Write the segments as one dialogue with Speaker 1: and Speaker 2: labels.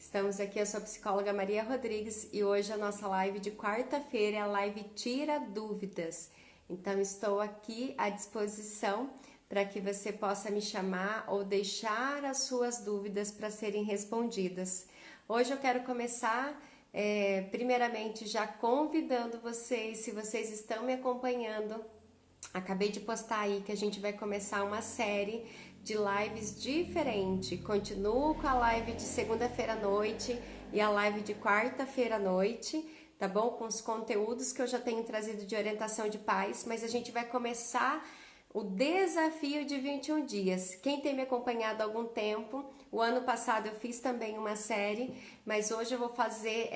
Speaker 1: Estamos aqui, eu sou a psicóloga Maria Rodrigues e hoje a nossa live de quarta-feira é a live Tira Dúvidas. Então estou aqui à disposição para que você possa me chamar ou deixar as suas dúvidas para serem respondidas. Hoje eu quero começar primeiramente já convidando vocês, se vocês estão me acompanhando, acabei de postar aí que a gente vai começar uma série de lives diferente. Continuo com a live de segunda-feira à noite e a live de quarta-feira à noite, tá bom? Com os conteúdos que eu já tenho trazido de orientação de pais, mas a gente vai começar o desafio de 21 dias. Quem tem me acompanhado há algum tempo, o ano passado eu fiz também uma série, mas hoje eu vou fazer,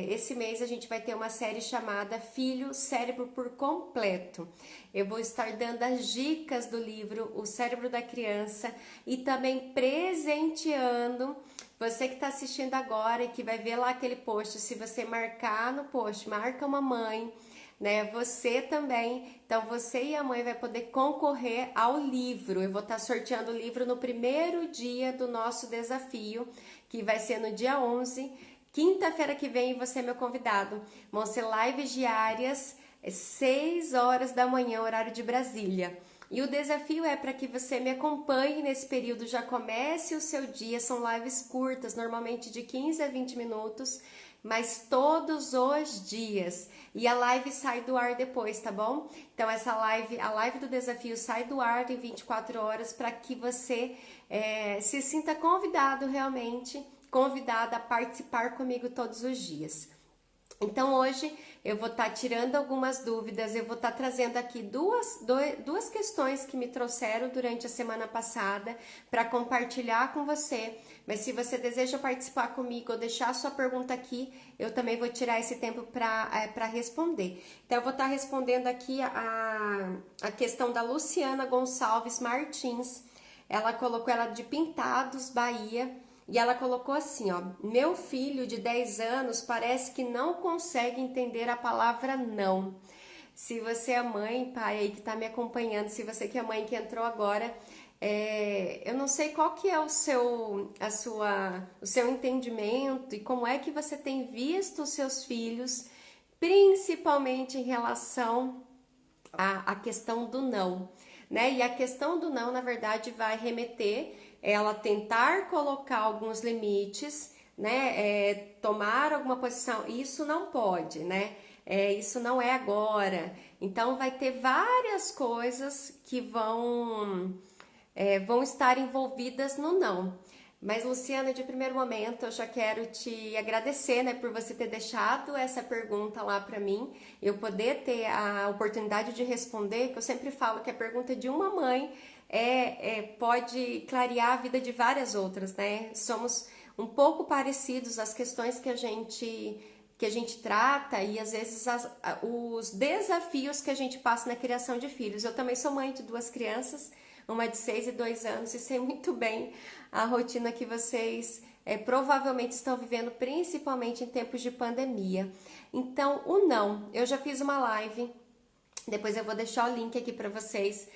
Speaker 1: esse mês a gente vai ter uma série chamada Filho, Cérebro por Completo. Eu vou estar dando as dicas do livro O Cérebro da Criança e também presenteando você que está assistindo agora e que vai ver lá aquele post. Se você marcar no post, marca uma mãe, né? Você também, então você e a mãe vai poder concorrer ao livro. Eu vou estar sorteando o livro no primeiro dia do nosso desafio, que vai ser no dia 11, quinta-feira que vem, você é meu convidado. Vão ser lives diárias, 6 horas da manhã, horário de Brasília. E o desafio é para que você me acompanhe nesse período, já comece o seu dia, são lives curtas, normalmente de 15 a 20 minutos, mas todos os dias. E a live sai do ar depois, tá bom? Então essa live, a live do desafio sai do ar em 24 horas para que você se sinta convidado realmente, convidada a participar comigo todos os dias. Então hoje eu vou estar tirando algumas dúvidas, eu vou estar trazendo aqui duas questões que me trouxeram durante a semana passada para compartilhar com você. Mas se você deseja participar comigo ou deixar a sua pergunta aqui, eu também vou tirar esse tempo para responder. Então eu vou estar respondendo aqui a questão da Luciana Gonçalves Martins. Ela colocou ela de Pintados, Bahia. E ela colocou assim, ó: meu filho de 10 anos parece que não consegue entender a palavra não. Se você é mãe, pai aí que tá me acompanhando, se você que é mãe que entrou agora, eu não sei qual que é o seu entendimento e como é que você tem visto os seus filhos, principalmente em relação à questão do não, né? E a questão do não, na verdade, vai remeter ela tentar colocar alguns limites, né? Tomar alguma posição, isso não pode, né? Isso não é agora. Então vai ter várias coisas que vão estar envolvidas no não. Mas Luciana, de primeiro momento, eu já quero te agradecer, né, por você ter deixado essa pergunta lá para mim, eu poder ter a oportunidade de responder, que eu sempre falo que a pergunta de uma mãe pode clarear a vida de várias outras, né? Somos um pouco parecidos, as questões que a gente trata e às vezes os desafios que a gente passa na criação de filhos. Eu também sou mãe de 2 crianças, uma de 6 e 2 anos, e sei muito bem a rotina que vocês provavelmente estão vivendo, principalmente em tempos de pandemia. Então, o não, eu já fiz uma live, depois eu vou deixar o link aqui para vocês.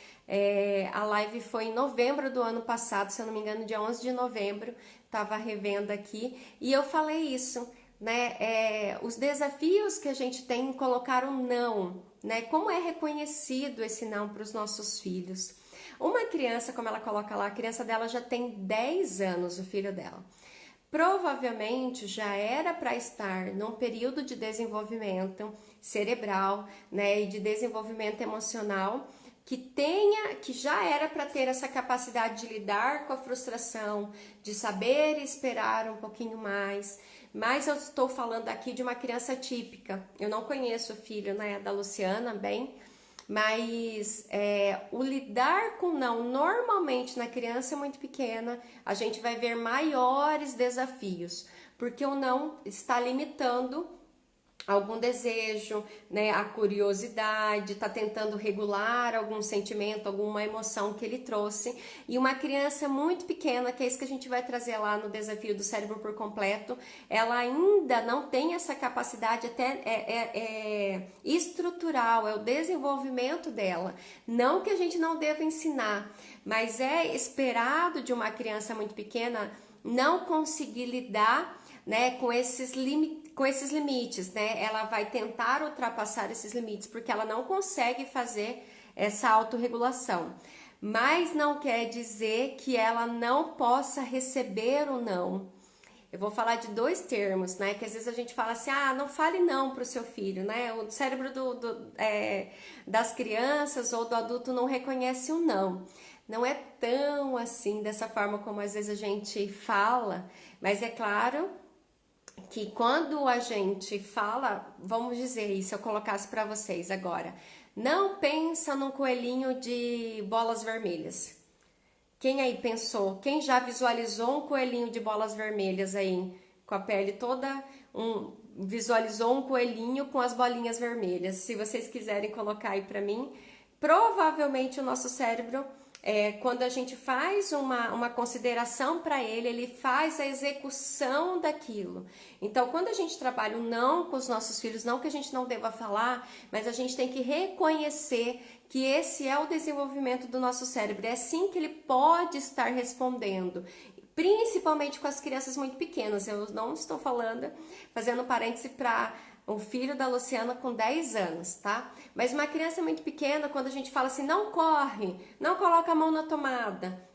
Speaker 1: A live foi em novembro do ano passado, se eu não me engano, dia 11 de novembro, estava revendo aqui, e eu falei isso, né? Os desafios que a gente tem em colocar um não, né? Como é reconhecido esse não para os nossos filhos? Uma criança, como ela coloca lá, a criança dela já tem 10 anos, o filho dela. Provavelmente já era para estar num período de desenvolvimento cerebral, né, e de desenvolvimento emocional, que já era para ter essa capacidade de lidar com a frustração, de saber esperar um pouquinho mais. Mas eu estou falando aqui de uma criança típica. Eu não conheço o filho, né, da Luciana bem, mas o lidar com não, normalmente na criança muito pequena, a gente vai ver maiores desafios, porque o não está limitando algum desejo, né, a curiosidade, tá tentando regular algum sentimento, alguma emoção que ele trouxe. E uma criança muito pequena, que é isso que a gente vai trazer lá no desafio do cérebro por completo, ela ainda não tem essa capacidade até estrutural, é o desenvolvimento dela. Não que a gente não deva ensinar, mas é esperado de uma criança muito pequena não conseguir lidar né, com esses limites, né? Ela vai tentar ultrapassar esses limites porque ela não consegue fazer essa autorregulação. Mas não quer dizer que ela não possa receber o não. Eu vou falar de dois termos, né? Que às vezes a gente fala assim, não fale não para o seu filho, né? O cérebro das crianças ou do adulto não reconhece o não. Não é tão assim, dessa forma como às vezes a gente fala, mas é claro que quando a gente fala, vamos dizer isso, eu colocasse para vocês agora, não pensa num coelhinho de bolas vermelhas. Quem aí pensou? Quem já visualizou um coelhinho de bolas vermelhas aí, com a pele toda, visualizou um coelhinho com as bolinhas vermelhas? Se vocês quiserem colocar aí para mim, provavelmente o nosso cérebro, quando a gente faz uma consideração para ele, ele faz a execução daquilo. Então, quando a gente trabalha o não com os nossos filhos, não que a gente não deva falar, mas a gente tem que reconhecer que esse é o desenvolvimento do nosso cérebro. É assim que ele pode estar respondendo, principalmente com as crianças muito pequenas. Eu não estou falando, fazendo parêntese para o filho da Luciana com 10 anos, tá? Mas uma criança muito pequena, quando a gente fala assim, não corre, não coloca a mão na tomada.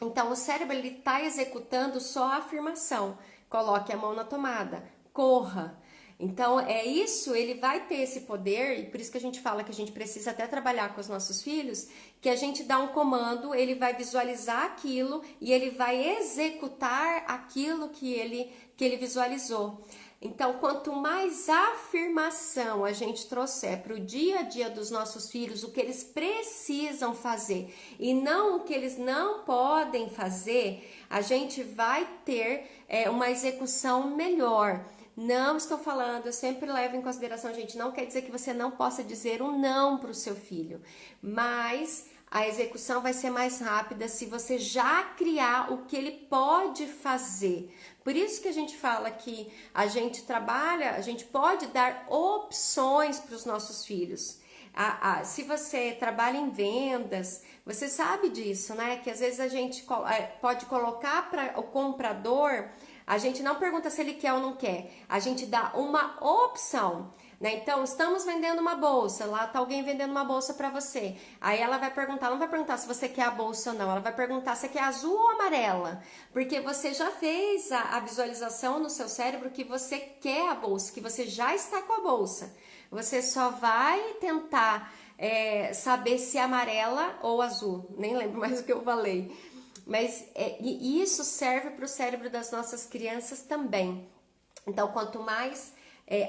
Speaker 1: Então, o cérebro, ele tá executando só a afirmação. Coloque a mão na tomada, corra. Então, é isso, ele vai ter esse poder, e por isso que a gente fala que a gente precisa até trabalhar com os nossos filhos, que a gente dá um comando, ele vai visualizar aquilo e ele vai executar aquilo que ele visualizou. Então, quanto mais afirmação a gente trouxer para o dia a dia dos nossos filhos, o que eles precisam fazer e não o que eles não podem fazer, a gente vai ter uma execução melhor. Não estou falando, eu sempre levo em consideração, gente, não quer dizer que você não possa dizer um não para o seu filho, mas a execução vai ser mais rápida se você já criar o que ele pode fazer. Por isso que a gente fala que a gente trabalha, a gente pode dar opções para os nossos filhos. Se você trabalha em vendas, você sabe disso, né? Que às vezes a gente pode colocar para o comprador, a gente não pergunta se ele quer ou não quer, a gente dá uma opção. Né? Então, estamos vendendo uma bolsa, lá tá alguém vendendo uma bolsa para você. Aí ela vai perguntar, não vai perguntar se você quer a bolsa ou não, ela vai perguntar se quer azul ou amarela, porque você já fez a visualização no seu cérebro que você quer a bolsa, que você já está com a bolsa. Você só vai tentar saber se é amarela ou azul, nem lembro mais o que eu falei. Mas isso serve para o cérebro das nossas crianças também. Então, quanto mais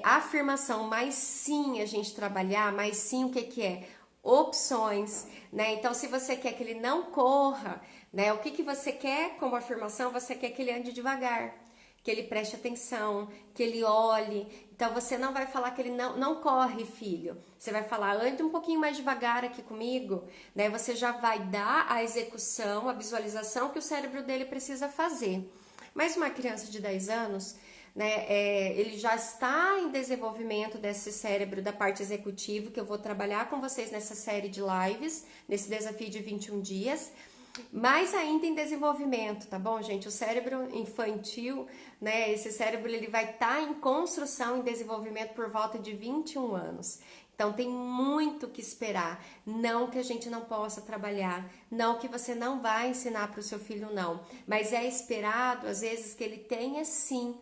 Speaker 1: afirmação, mais sim a gente trabalhar, mais sim o que é? Opções, né? Então, se você quer que ele não corra, né? O que você quer como afirmação? Você quer que ele ande devagar, que ele preste atenção, que ele olhe. Então, você não vai falar que ele não corre, filho. Você vai falar, ande um pouquinho mais devagar aqui comigo, né? Você já vai dar a execução, a visualização que o cérebro dele precisa fazer. Mas uma criança de 10 anos, né, ele já está em desenvolvimento desse cérebro da parte executiva, que eu vou trabalhar com vocês nessa série de lives, nesse desafio de 21 dias, mas ainda em desenvolvimento, tá bom, gente? O cérebro infantil, né, esse cérebro ele vai estar em construção, em desenvolvimento por volta de 21 anos. Então tem muito que esperar, não que a gente não possa trabalhar, não que você não vai ensinar para o seu filho não, mas é esperado às vezes que ele tenha sim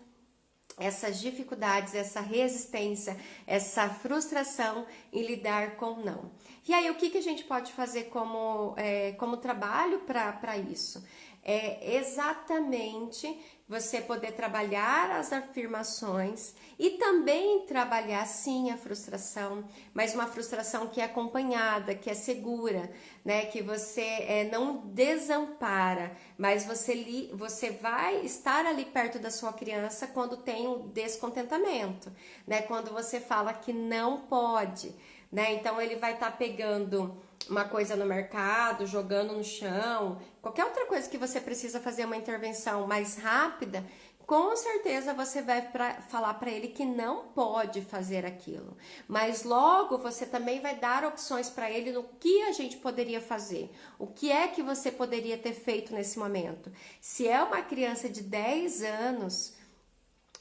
Speaker 1: essas dificuldades, essa resistência, essa frustração em lidar com não. E aí, o que a gente pode fazer como trabalho para isso? É exatamente você poder trabalhar as afirmações e também trabalhar sim a frustração, mas uma frustração que é acompanhada, que é segura, né? Que você não desampara, mas você vai estar ali perto da sua criança quando tem um descontentamento, né? Quando você fala que não pode, né? Então ele vai estar pegando uma coisa no mercado, jogando no chão, qualquer outra coisa que você precisa fazer uma intervenção mais rápida, com certeza você vai falar para ele que não pode fazer aquilo. Mas logo você também vai dar opções para ele no que a gente poderia fazer. O que é que você poderia ter feito nesse momento? Se é uma criança de 10 anos,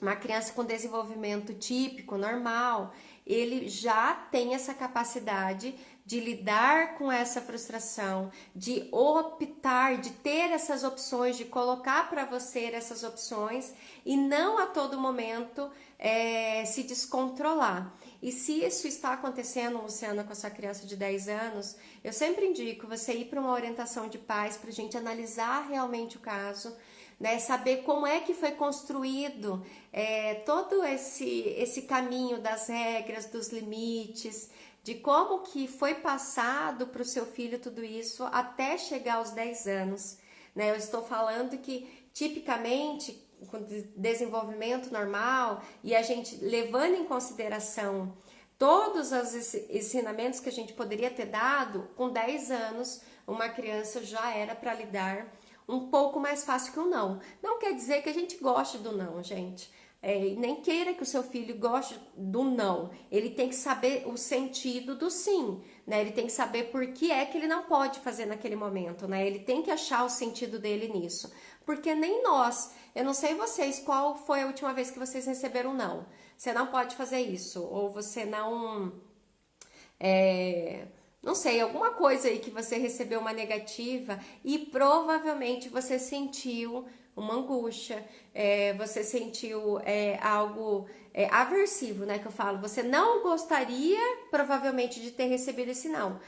Speaker 1: uma criança com desenvolvimento típico, normal, ele já tem essa capacidade de lidar com essa frustração, de optar, de ter essas opções, de colocar para você essas opções e não a todo momento se descontrolar. E se isso está acontecendo, Luciana, com a sua criança de 10 anos, eu sempre indico você ir para uma orientação de pais para a gente analisar realmente o caso, né, saber como é que foi construído todo esse caminho das regras, dos limites, de como que foi passado para o seu filho tudo isso até chegar aos 10 anos. Né? Eu estou falando que, tipicamente, com desenvolvimento normal e a gente levando em consideração todos os ensinamentos que a gente poderia ter dado, com 10 anos, uma criança já era para lidar um pouco mais fácil que o não. Não quer dizer que a gente goste do não, gente. Nem queira que o seu filho goste do não. Ele tem que saber o sentido do sim, né? Ele tem que saber por que é que ele não pode fazer naquele momento, né? Ele tem que achar o sentido dele nisso. Porque nem nós, eu não sei vocês, qual foi a última vez que vocês receberam um não? Você não pode fazer isso, ou você não... não sei, alguma coisa aí que você recebeu uma negativa e provavelmente você sentiu uma angústia, você sentiu algo aversivo, né? Que eu falo, você não gostaria provavelmente de ter recebido esse não,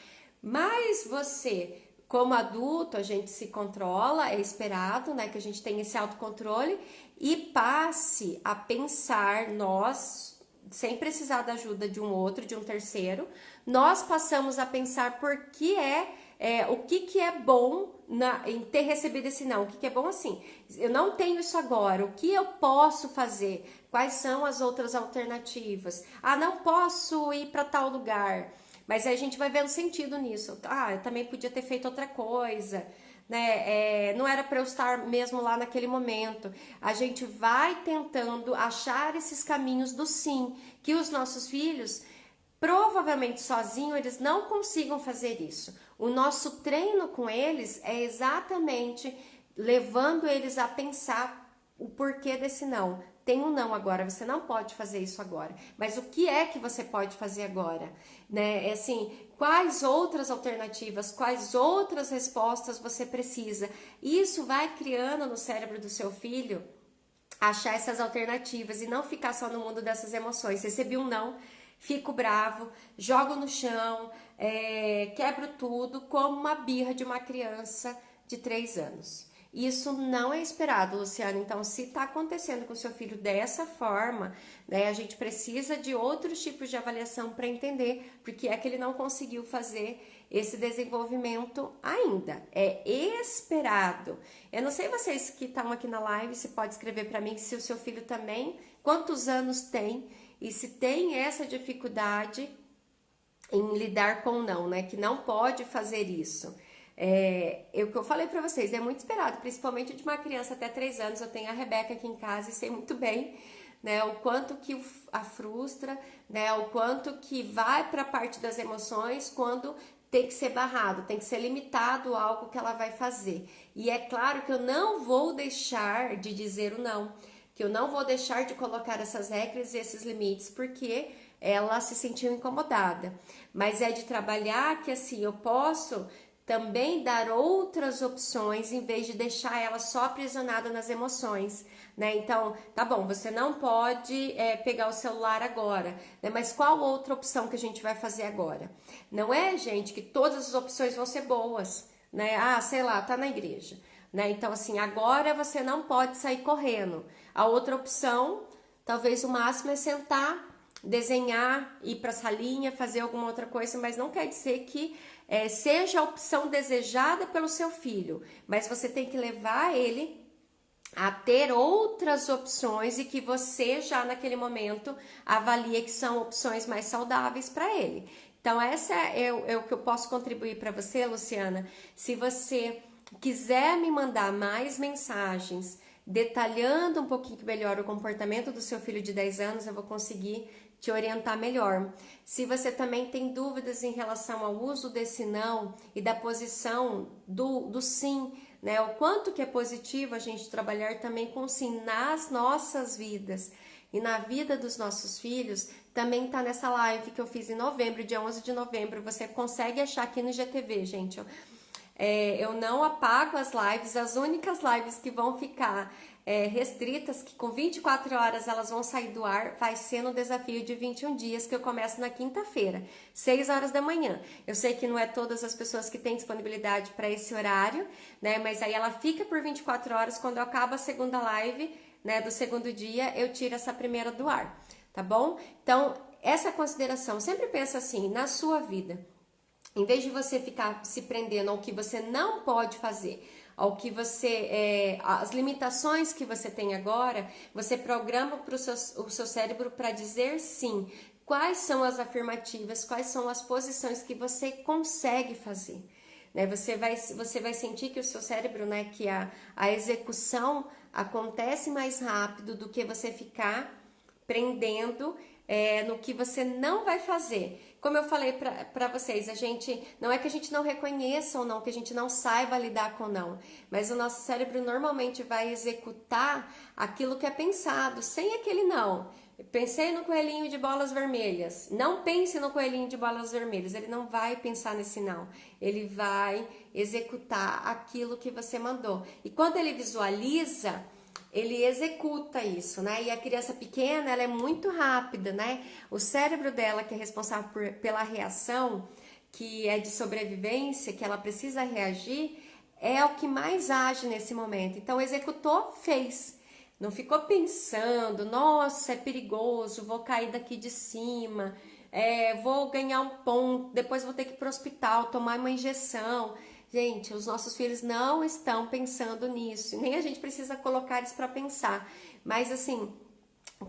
Speaker 1: mas você, como adulto, a gente se controla, é esperado, né? Que a gente tenha esse autocontrole e passe a pensar nós, sem precisar da ajuda de um outro, de um terceiro, nós passamos a pensar por que o que é bom em ter recebido esse não, o que é bom assim, eu não tenho isso agora, o que eu posso fazer, quais são as outras alternativas, não posso ir para tal lugar, mas aí a gente vai vendo sentido nisso, eu também podia ter feito outra coisa, né? Não era para eu estar mesmo lá naquele momento. A gente vai tentando achar esses caminhos do sim, que os nossos filhos, provavelmente sozinhos, eles não consigam fazer isso. O nosso treino com eles é exatamente levando eles a pensar o porquê desse não. Tem um não agora, você não pode fazer isso agora. Mas o que é que você pode fazer agora? Né? Assim, quais outras alternativas, quais outras respostas você precisa? Isso vai criando no cérebro do seu filho achar essas alternativas e não ficar só no mundo dessas emoções. Recebi um não, fico bravo, jogo no chão, quebro tudo, como uma birra de uma criança de 3 anos. Isso não é esperado, Luciana. Então, se está acontecendo com o seu filho dessa forma, né, a gente precisa de outros tipos de avaliação para entender porque é que ele não conseguiu fazer esse desenvolvimento ainda. É esperado. Eu não sei vocês que estão aqui na live, se pode escrever para mim se o seu filho também, quantos anos tem e se tem essa dificuldade em lidar com o não, né? Que não pode fazer isso. O que eu falei para vocês, é muito esperado, principalmente de uma criança até 3 anos. Eu tenho a Rebeca aqui em casa e sei muito bem, né, o quanto que a frustra, né, o quanto que vai para a parte das emoções quando tem que ser barrado, tem que ser limitado algo que ela vai fazer. E é claro que eu não vou deixar de dizer o não, que eu não vou deixar de colocar essas regras e esses limites, porque ela se sentiu incomodada. Mas é de trabalhar que assim, eu posso também dar outras opções em vez de deixar ela só aprisionada nas emoções, né? Então, tá bom, você não pode pegar o celular agora, né? Mas qual outra opção que a gente vai fazer agora? Não é, gente, que todas as opções vão ser boas, né? Sei lá, tá na igreja, né? Então, assim, agora você não pode sair correndo. A outra opção, talvez o máximo é sentar, desenhar, ir para a salinha, fazer alguma outra coisa, mas não quer dizer que seja a opção desejada pelo seu filho, mas você tem que levar ele a ter outras opções e que você já naquele momento avalia que são opções mais saudáveis para ele. Então essa é o que eu posso contribuir para você, Luciana. Se você quiser me mandar mais mensagens detalhando um pouquinho melhor o comportamento do seu filho de 10 anos, eu vou conseguir te orientar melhor. Se você também tem dúvidas em relação ao uso desse não e da posição do sim né? O quanto que é positivo a gente trabalhar também com sim nas nossas vidas e na vida dos nossos filhos. Também tá nessa live que eu fiz em novembro, dia 11 de novembro. Você consegue achar aqui no GTV, gente. Eu não apago as lives, as únicas lives que vão ficar restritas, que com 24 horas elas vão sair do ar, vai ser no desafio de 21 dias, que eu começo na quinta-feira, 6 horas da manhã. Eu sei que não é todas as pessoas que têm disponibilidade para esse horário, né? Mas aí ela fica por 24 horas, quando eu acabo a segunda live, né, do segundo dia, eu tiro essa primeira do ar, tá bom? Então, essa consideração, sempre pensa assim, na sua vida. Em vez de você ficar se prendendo ao que você não pode fazer, ao que você, as limitações que você tem agora, você programa o seu cérebro para dizer sim. Quais são as afirmativas, quais são as posições que você consegue fazer. Né? Você vai sentir que o seu cérebro, né, que a execução acontece mais rápido do que você ficar prendendo no que você não vai fazer. Como eu falei para vocês, não é que a gente não reconheça ou não, que a gente não saiba lidar com não, mas o nosso cérebro normalmente vai executar aquilo que é pensado, sem aquele não. Pensei no coelhinho de bolas vermelhas. Não pense no coelhinho de bolas vermelhas. Ele não vai pensar nesse não. Ele vai executar aquilo que você mandou. E quando ele visualiza, ele executa isso, né? E a criança pequena, ela é muito rápida, né? O cérebro dela, que é responsável pela reação, que é de sobrevivência, que ela precisa reagir, é o que mais age nesse momento. Então, executou, fez. Não ficou pensando, nossa, é perigoso, vou cair daqui de cima, vou ganhar um ponto, depois vou ter que ir para o hospital, tomar uma injeção. Gente, os nossos filhos não estão pensando nisso, nem a gente precisa colocar eles para pensar. Mas assim,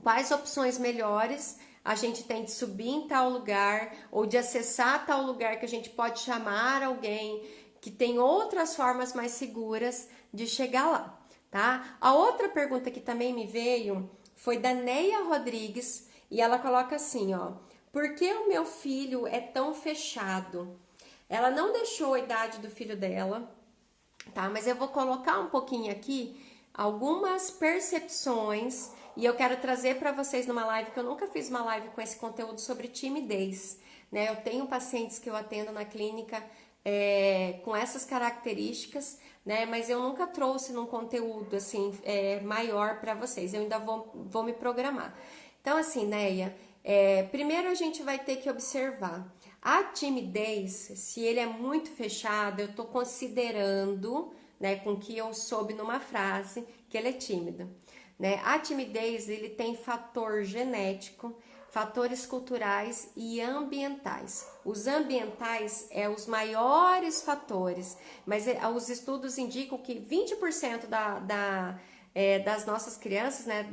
Speaker 1: quais opções melhores a gente tem de subir em tal lugar ou de acessar tal lugar que a gente pode chamar alguém, que tem outras formas mais seguras de chegar lá, tá? A outra pergunta que também me veio foi da Neia Rodrigues e ela coloca assim, ó: por que o meu filho é tão fechado? Ela não deixou a idade do filho dela, tá? Mas eu vou colocar um pouquinho aqui algumas percepções e eu quero trazer para vocês numa live, que eu nunca fiz uma live com esse conteúdo sobre timidez, né? Eu tenho pacientes que eu atendo na clínica com essas características, né? Mas eu nunca trouxe num conteúdo assim maior para vocês. Eu ainda vou me programar. Então, assim, Neia, primeiro a gente vai ter que observar a timidez. Se ele é muito fechado, eu tô considerando, né, com que eu soube numa frase que ele é tímido, né? A timidez, ele tem fator genético, fatores culturais e ambientais. Os ambientais os maiores fatores, mas os estudos indicam que 20% das nossas crianças, né,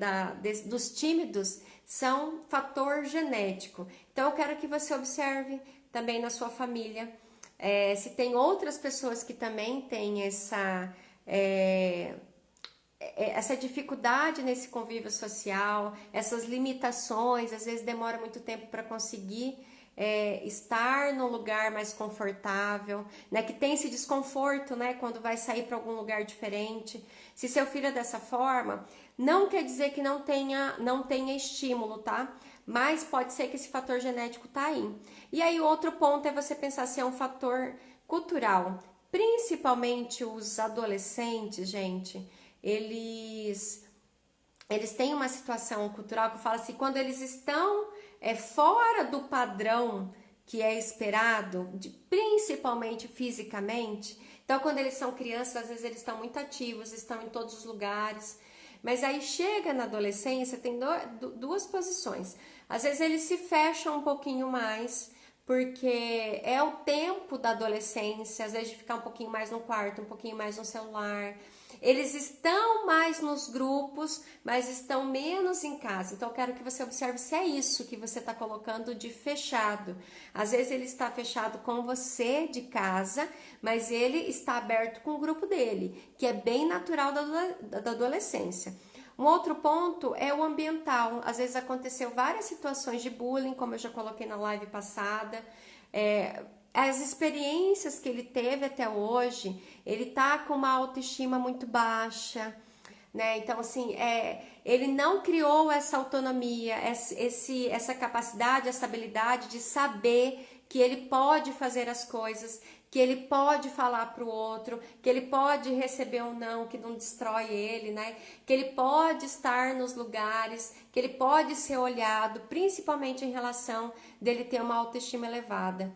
Speaker 1: dos tímidos, são fator genético. Então, eu quero que você observe também na sua família, se tem outras pessoas que também têm essa dificuldade nesse convívio social, essas limitações, às vezes demora muito tempo para conseguir estar num lugar mais confortável, né? Que tem esse desconforto, né? Quando vai sair para algum lugar diferente. Se seu filho é dessa forma, não quer dizer que não tenha estímulo, tá? Mas pode ser que esse fator genético tá aí. E aí, outro ponto é você pensar se é um fator cultural. Principalmente os adolescentes, gente, eles têm uma situação cultural que eu falo assim, quando eles estão fora do padrão que é esperado, principalmente fisicamente. Então, quando eles são crianças, às vezes eles estão muito ativos, estão em todos os lugares. Mas aí chega na adolescência, tem duas posições. Às vezes eles se fecham um pouquinho mais, porque é o tempo da adolescência, às vezes de ficar um pouquinho mais no quarto, um pouquinho mais no celular. Eles estão mais nos grupos, mas estão menos em casa. Então, eu quero que você observe se é isso que você está colocando de fechado. Às vezes ele está fechado com você de casa, mas ele está aberto com o grupo dele, que é bem natural da adolescência. Um outro ponto é o ambiental. Às vezes aconteceu várias situações de bullying, como eu já coloquei na live passada. as experiências que ele teve até hoje, ele tá com uma autoestima muito baixa, né? Então, assim, ele não criou essa autonomia, essa capacidade, essa habilidade de saber que ele pode fazer as coisas, que ele pode falar para o outro, que ele pode receber um não, que não destrói ele, né? Que ele pode estar nos lugares, que ele pode ser olhado, principalmente em relação dele ter uma autoestima elevada.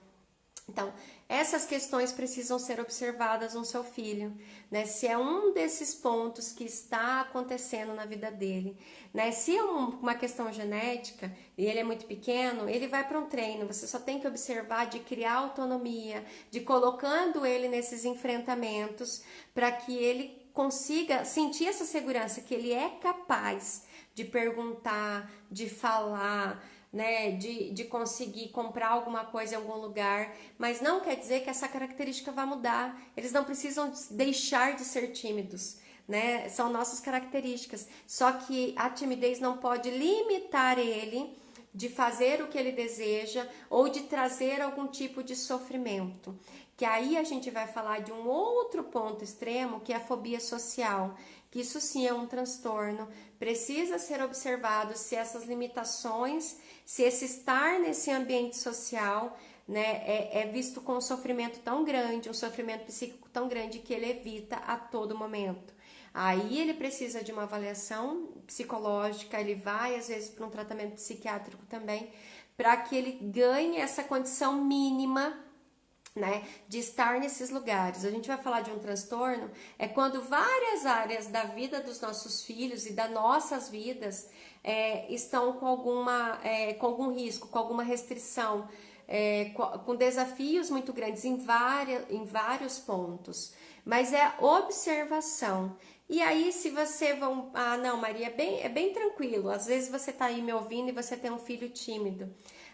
Speaker 1: Então, essas questões precisam ser observadas no seu filho, né? Se é um desses pontos que está acontecendo na vida dele, né? Se é uma questão genética e ele é muito pequeno, ele vai para um treino. Você só tem que observar de criar autonomia, de colocando ele nesses enfrentamentos para que ele consiga sentir essa segurança que ele é capaz de perguntar, de falar, né, de conseguir comprar alguma coisa em algum lugar, mas não quer dizer que essa característica vai mudar. Eles não precisam deixar de ser tímidos, né? São nossas características. Só que a timidez não pode limitar ele de fazer o que ele deseja ou de trazer algum tipo de sofrimento. Que aí a gente vai falar de um outro ponto extremo, que é a fobia social, que isso sim é um transtorno, precisa ser observado se essas limitações, se esse estar nesse ambiente social, né, é visto com um sofrimento tão grande, um sofrimento psíquico tão grande que ele evita a todo momento. Aí ele precisa de uma avaliação psicológica, ele vai às vezes para um tratamento psiquiátrico também, para que ele ganhe essa condição mínima, né, de estar nesses lugares. A gente vai falar de um transtorno, é quando várias áreas da vida dos nossos filhos e das nossas vidas estão com algum risco, com alguma restrição, com desafios muito grandes em vários pontos. Mas é observação. E aí, se você vão... Ah, não, Maria, é bem tranquilo. Às vezes você tá aí me ouvindo e você tem um filho tímido,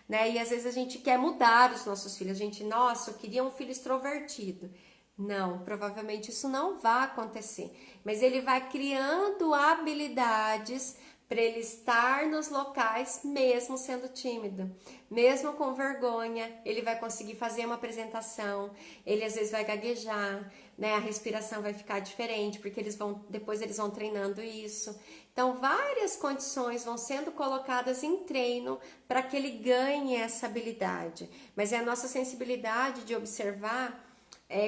Speaker 1: né? E às vezes a gente quer mudar os nossos filhos. A gente, nossa, eu queria um filho extrovertido. Não, provavelmente isso não vai acontecer. Mas ele vai criando habilidades para ele estar nos locais mesmo sendo tímido, mesmo com vergonha, ele vai conseguir fazer uma apresentação, ele às vezes vai gaguejar, né? A respiração vai ficar diferente, porque depois eles vão treinando isso. Então, várias condições vão sendo colocadas em treino para que ele ganhe essa habilidade. Mas é a nossa sensibilidade de observar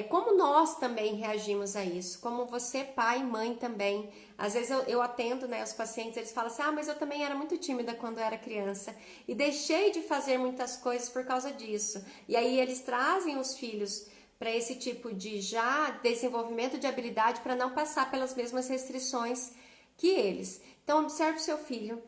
Speaker 1: como nós também reagimos a isso, como você, pai e mãe também. Às vezes eu atendo, né, os pacientes, eles falam assim, mas eu também era muito tímida quando eu era criança e deixei de fazer muitas coisas por causa disso. E aí eles trazem os filhos para esse tipo de desenvolvimento de habilidade para não passar pelas mesmas restrições que eles. Então, observe o seu filho,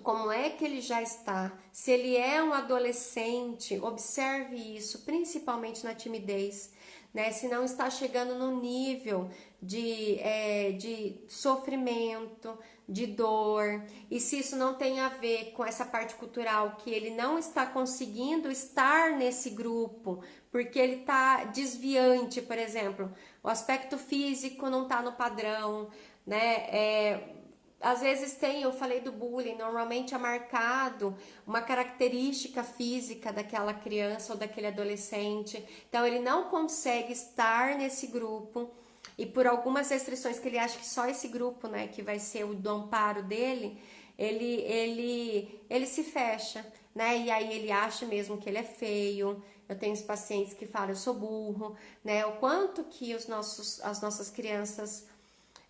Speaker 1: como é que ele já está. Se ele é um adolescente, observe isso, principalmente na timidez, né? Se não está chegando no nível de sofrimento, de dor, e se isso não tem a ver com essa parte cultural, que ele não está conseguindo estar nesse grupo, porque ele está desviante, por exemplo, o aspecto físico não está no padrão, né? Às vezes eu falei do bullying, normalmente é marcado uma característica física daquela criança ou daquele adolescente, então ele não consegue estar nesse grupo e por algumas restrições que ele acha que só esse grupo, né, que vai ser o do amparo dele, ele se fecha, né, e aí ele acha mesmo que ele é feio. Eu tenho os pacientes que falam, eu sou burro, né, o quanto que as nossas crianças...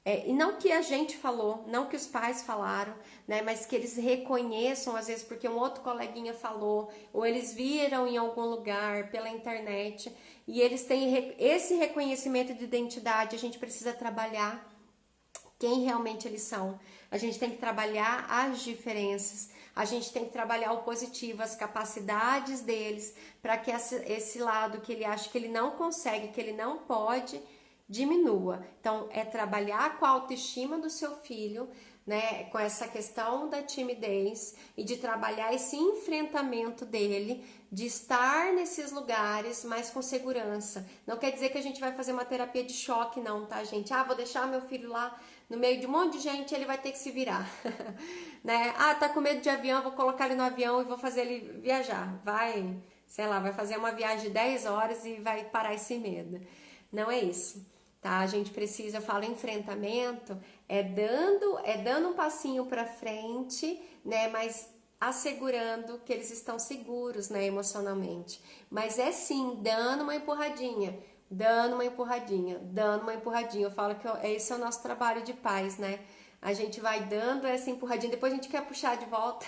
Speaker 1: e não que a gente falou, não que os pais falaram, né, mas que eles reconheçam, às vezes, porque um outro coleguinha falou, ou eles viram em algum lugar, pela internet, e eles têm esse reconhecimento de identidade. A gente precisa trabalhar quem realmente eles são. A gente tem que trabalhar as diferenças, a gente tem que trabalhar o positivo, as capacidades deles, para que esse lado que ele acha que ele não consegue, que ele não pode, diminua. Então, é trabalhar com a autoestima do seu filho, né, com essa questão da timidez e de trabalhar esse enfrentamento dele, de estar nesses lugares, mas com segurança. Não quer dizer que a gente vai fazer uma terapia de choque, não, tá, gente? Vou deixar meu filho lá no meio de um monte de gente, ele vai ter que se virar, né? Tá com medo de avião, vou colocar ele no avião e vou fazer ele viajar. sei lá, vai fazer uma viagem de 10 horas e vai parar esse medo. Não é isso, tá? A gente precisa, eu falo enfrentamento, é dando um passinho para frente, né? Mas assegurando que eles estão seguros, né, emocionalmente. Mas é sim, dando uma empurradinha, dando uma empurradinha, dando uma empurradinha. Eu falo que esse é o nosso trabalho de pais, né? A gente vai dando essa empurradinha, depois a gente quer puxar de volta,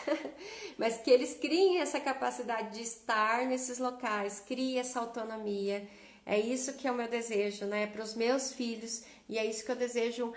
Speaker 1: mas que eles criem essa capacidade de estar nesses locais, criem essa autonomia. É isso que é o meu desejo, né, para os meus filhos, e é isso que eu desejo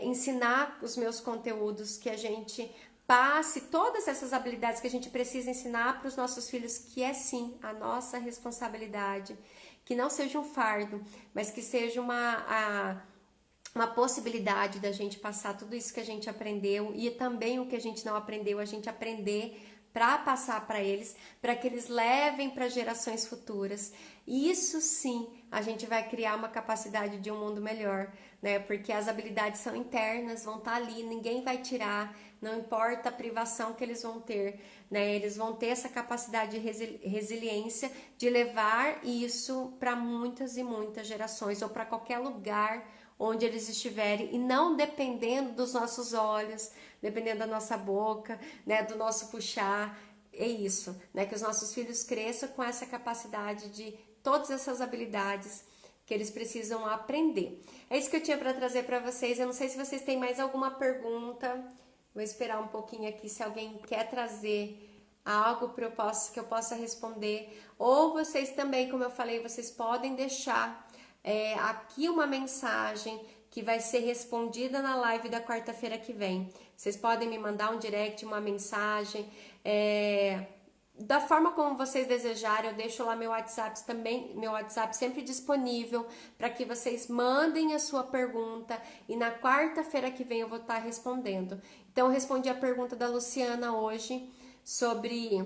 Speaker 1: ensinar os meus conteúdos, que a gente passe todas essas habilidades que a gente precisa ensinar para os nossos filhos, que é sim a nossa responsabilidade, que não seja um fardo, mas que seja uma possibilidade da gente passar tudo isso que a gente aprendeu e também o que a gente não aprendeu, a gente aprender para passar para eles, para que eles levem para gerações futuras. Isso sim, a gente vai criar uma capacidade de um mundo melhor, né? Porque as habilidades são internas, vão estar ali, ninguém vai tirar, não importa a privação que eles vão ter, né? Eles vão ter essa capacidade de resiliência de levar isso para muitas e muitas gerações ou para qualquer lugar onde eles estiverem, e não dependendo dos nossos olhos, dependendo da nossa boca, né, do nosso puxar. É isso, né, que os nossos filhos cresçam com essa capacidade de todas essas habilidades que eles precisam aprender. É isso que eu tinha para trazer para vocês. Eu não sei se vocês têm mais alguma pergunta. Vou esperar um pouquinho aqui se alguém quer trazer algo que eu possa responder. Ou vocês também, como eu falei, vocês podem deixar aqui uma mensagem que vai ser respondida na live da quarta-feira que vem. Vocês podem me mandar um direct, uma mensagem, da forma como vocês desejarem. Eu deixo lá meu WhatsApp também, meu WhatsApp sempre disponível para que vocês mandem a sua pergunta e na quarta-feira que vem eu vou estar respondendo. Então eu respondi a pergunta da Luciana hoje sobre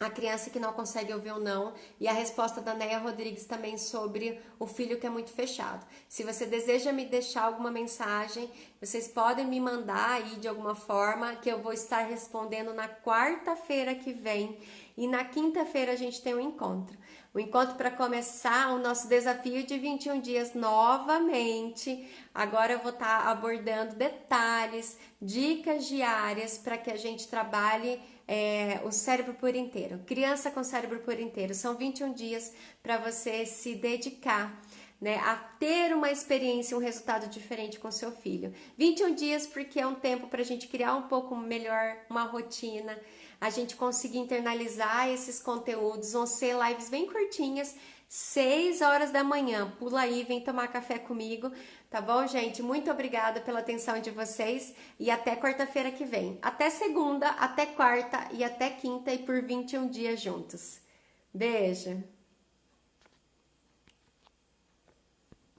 Speaker 1: a criança que não consegue ouvir ou não, e a resposta da Neia Rodrigues também sobre o filho que é muito fechado. Se você deseja me deixar alguma mensagem, vocês podem me mandar aí de alguma forma, que eu vou estar respondendo na quarta-feira que vem, e na quinta-feira a gente tem um encontro. O encontro para começar o nosso desafio de 21 dias novamente. Agora eu vou estar abordando detalhes, dicas diárias para que a gente trabalhe o cérebro por inteiro. Criança com cérebro por inteiro. São 21 dias para você se dedicar, né, a ter uma experiência, um resultado diferente com seu filho. 21 dias porque é um tempo para a gente criar um pouco melhor uma rotina, a gente conseguir internalizar esses conteúdos. Vão ser lives bem curtinhas, 6 horas da manhã. Pula aí, vem tomar café comigo, tá bom, gente? Muito obrigada pela atenção de vocês e até quarta-feira que vem. Até segunda, até quarta e até quinta e por 21 dias juntos. Beijo!